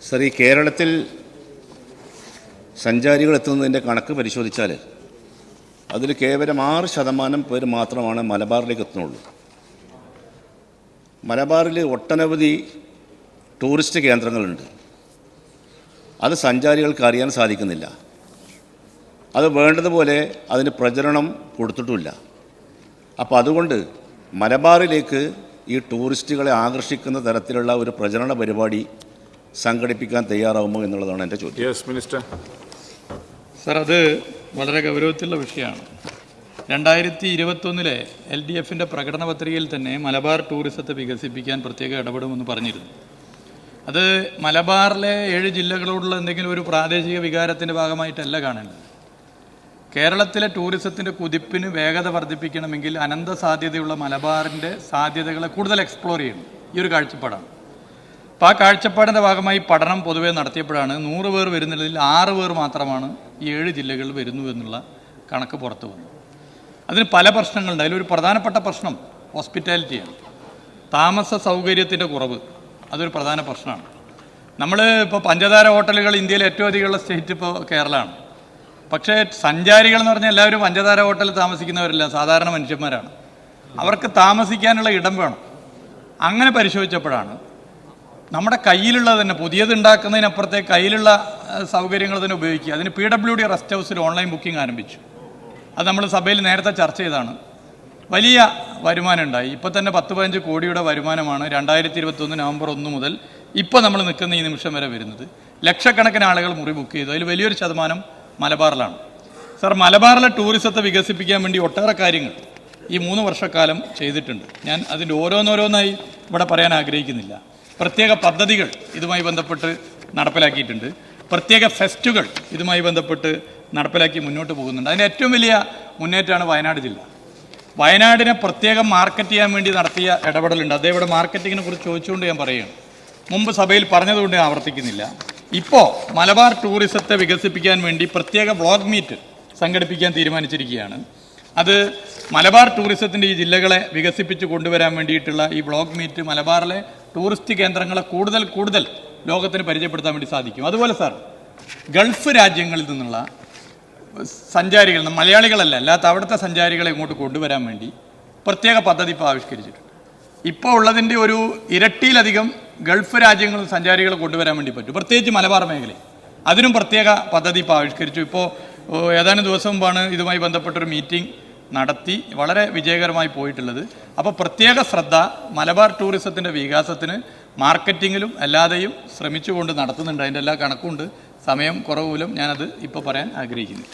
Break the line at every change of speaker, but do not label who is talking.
Sir, ഈ കേരളത്തിൽ സഞ്ചാരികൾ എത്തുന്നതിൻ്റെ കണക്ക് പരിശോധിച്ചാൽ അതിൽ കേവലം 6% പേര് മാത്രമാണ് മലബാറിലേക്ക് എത്തുന്നുള്ളൂ. മലബാറിൽ ഒട്ടനവധി ടൂറിസ്റ്റ് കേന്ദ്രങ്ങളുണ്ട്. അത് സഞ്ചാരികൾക്ക് അറിയാൻ സാധിക്കുന്നില്ല. അത് വേണ്ടതുപോലെ അതിന് പ്രചരണം കൊടുത്തിട്ടുമില്ല. അപ്പോൾ അതുകൊണ്ട് മലബാറിലേക്ക് ഈ ടൂറിസ്റ്റുകളെ ആകർഷിക്കുന്ന തരത്തിലുള്ള ഒരു പ്രചരണ പരിപാടി സംഘടിപ്പിക്കാൻ തയ്യാറാവുമോ എന്നുള്ളതാണ് എൻ്റെ ചോദ്യം.
Yes minister.
സർ, അത് വളരെ ഗൗരവത്തിലുള്ള വിഷയമാണ്. 2021 LDFിൻ്റെ പ്രകടന പത്രികയിൽ തന്നെ മലബാർ ടൂറിസത്തെ വികസിപ്പിക്കാൻ പ്രത്യേക ഇടപെടുമെന്ന് പറഞ്ഞിരുന്നു. അത് മലബാറിലെ 7 ജില്ലകളോടുള്ള എന്തെങ്കിലും ഒരു പ്രാദേശിക വികാരത്തിൻ്റെ ഭാഗമായിട്ടല്ല കാണേണ്ടത്. കേരളത്തിലെ ടൂറിസത്തിൻ്റെ കുതിപ്പിന് വേഗത വർദ്ധിപ്പിക്കണമെങ്കിൽ അനന്ത സാധ്യതയുള്ള മലബാറിൻ്റെ സാധ്യതകളെ കൂടുതൽ എക്സ്പ്ലോർ ചെയ്യണം. ഈ ഒരു കാഴ്ചപ്പാടാണ്. അപ്പോൾ ആ കാഴ്ചപ്പാടിൻ്റെ ഭാഗമായി പഠനം പൊതുവേ നടത്തിയപ്പോഴാണ് 100 പേർ വരുന്നതിൽ 6 പേർ മാത്രമാണ് ഈ 7 ജില്ലകളിൽ വരുന്നു എന്നുള്ള കണക്ക് പുറത്തു വന്നു. അതിന് പല പ്രശ്നങ്ങളുണ്ട്. അതിലൊരു പ്രധാനപ്പെട്ട പ്രശ്നം ഹോസ്പിറ്റാലിറ്റിയാണ്. താമസ സൗകര്യത്തിൻ്റെ കുറവ് അതൊരു പ്രധാന പ്രശ്നമാണ്. നമ്മൾ ഇപ്പോൾ പഞ്ചതാര ഹോട്ടലുകൾ ഇന്ത്യയിൽ ഏറ്റവും അധികമുള്ള സ്റ്റേറ്റ് ഇപ്പോൾ കേരളമാണ്. പക്ഷേ സഞ്ചാരികൾ എന്ന് പറഞ്ഞാൽ എല്ലാവരും പഞ്ചതാര ഹോട്ടലിൽ താമസിക്കുന്നവരല്ല, സാധാരണ മനുഷ്യന്മാരാണ്. അവർക്ക് താമസിക്കാനുള്ള ഇടം വേണം. അങ്ങനെ പരിശോധിച്ചപ്പോഴാണ് നമ്മുടെ കയ്യിലുള്ളത് തന്നെ പുതിയത് ഉണ്ടാക്കുന്നതിനപ്പുറത്തെ കയ്യിലുള്ള സൗകര്യങ്ങൾ തന്നെ ഉപയോഗിക്കുക. അതിന് PWD റെസ്റ്റ് ഹൗസിൽ ഓൺലൈൻ ബുക്കിംഗ് ആരംഭിച്ചു. അത് നമ്മൾ സഭയിൽ നേരത്തെ ചർച്ച ചെയ്താണ്. വലിയ വരുമാനം ഉണ്ടായി. ഇപ്പോൾ തന്നെ 10-15 കോടിയുടെ വരുമാനമാണ് 2021 നവംബർ 1 മുതൽ ഇപ്പോൾ നമ്മൾ നിൽക്കുന്ന ഈ നിമിഷം വരെ വരുന്നത്. ലക്ഷക്കണക്കിന് ആളുകൾ മുറി ബുക്ക് ചെയ്തു. അതിൽ വലിയൊരു ശതമാനം മലബാറിലാണ്. സർ, മലബാറിലെ ടൂറിസത്തെ വികസിപ്പിക്കാൻ വേണ്ടി ഒട്ടേറെ കാര്യങ്ങൾ ഈ 3 വർഷക്കാലം ചെയ്തിട്ടുണ്ട്. ഞാൻ അതിൻ്റെ ഓരോന്നോരോന്നായി ഇവിടെ പറയാൻ ആഗ്രഹിക്കുന്നില്ല. പ്രത്യേക പദ്ധതികൾ ഇതുമായി ബന്ധപ്പെട്ട് നടപ്പിലാക്കിയിട്ടുണ്ട്. പ്രത്യേക ഫെസ്റ്റുകൾ ഇതുമായി ബന്ധപ്പെട്ട് നടപ്പിലാക്കി മുന്നോട്ട് പോകുന്നുണ്ട്. അതിൻ്റെ ഏറ്റവും വലിയ മുന്നേറ്റമാണ് വയനാട് ജില്ല. വയനാടിനെ പ്രത്യേകം മാർക്കറ്റ് ചെയ്യാൻ വേണ്ടി നടത്തിയ ഇടപെടലുണ്ട്. അതേ ഇവിടെ മാർക്കറ്റിങ്ങിനെ കുറിച്ച് ചോദിച്ചുകൊണ്ട് ഞാൻ പറയുകയാണ്. മുമ്പ് സഭയിൽ പറഞ്ഞതുകൊണ്ട് ഞാൻ ആവർത്തിക്കുന്നില്ല. ഇപ്പോൾ മലബാർ ടൂറിസത്തെ വികസിപ്പിക്കാൻ വേണ്ടി പ്രത്യേക വ്ളോഗ് മീറ്റ് സംഘടിപ്പിക്കാൻ തീരുമാനിച്ചിരിക്കുകയാണ്. അത് മലബാർ ടൂറിസത്തിൻ്റെ ഈ ജില്ലകളെ വികസിപ്പിച്ച് കൊണ്ടുവരാൻ വേണ്ടിയിട്ടുള്ള ഈ വ്ളോഗ് മീറ്റ് മലബാറിലെ ടൂറിസ്റ്റ് കേന്ദ്രങ്ങളെ കൂടുതൽ ലോകത്തിന് പരിചയപ്പെടുത്താൻ വേണ്ടി സാധിക്കും. അതുപോലെ സാർ, ഗൾഫ് രാജ്യങ്ങളിൽ നിന്നുള്ള സഞ്ചാരികൾ, മലയാളികളല്ല അല്ലാത്ത അവിടുത്തെ സഞ്ചാരികളെ ഇങ്ങോട്ട് കൊണ്ടുവരാൻ വേണ്ടി പ്രത്യേക പദ്ധതി ഇപ്പോൾ ആവിഷ്കരിച്ചിട്ടുണ്ട്. ഇപ്പോൾ ഉള്ളതിൻ്റെ ഒരു ഇരട്ടിയിലധികം ഗൾഫ് രാജ്യങ്ങളിൽ സഞ്ചാരികളെ കൊണ്ടുവരാൻ വേണ്ടി പറ്റും, പ്രത്യേകിച്ച് മലബാർ മേഖലയിൽ. അതിനും പ്രത്യേക പദ്ധതി ഇപ്പോൾ ആവിഷ്കരിച്ചു. ഇപ്പോൾ ഏതാനും ദിവസം മുമ്പാണ് ഇതുമായി ബന്ധപ്പെട്ടൊരു മീറ്റിംഗ് നടത്തി വളരെ വിജയകരമായി പോയിട്ടുള്ളത്. അപ്പോൾ പ്രത്യേക ശ്രദ്ധ മലബാർ ടൂറിസത്തിൻ്റെ വികാസത്തിന് മാർക്കറ്റിങ്ങിലും അല്ലാതെയും ശ്രമിച്ചുകൊണ്ട് നടത്തുന്നുണ്ട്. അതിൻ്റെ എല്ലാ കണക്കുമുണ്ട്. സമയം കുറവ് മൂലം ഞാനത് ഇപ്പോൾ പറയാൻ ആഗ്രഹിക്കുന്നു.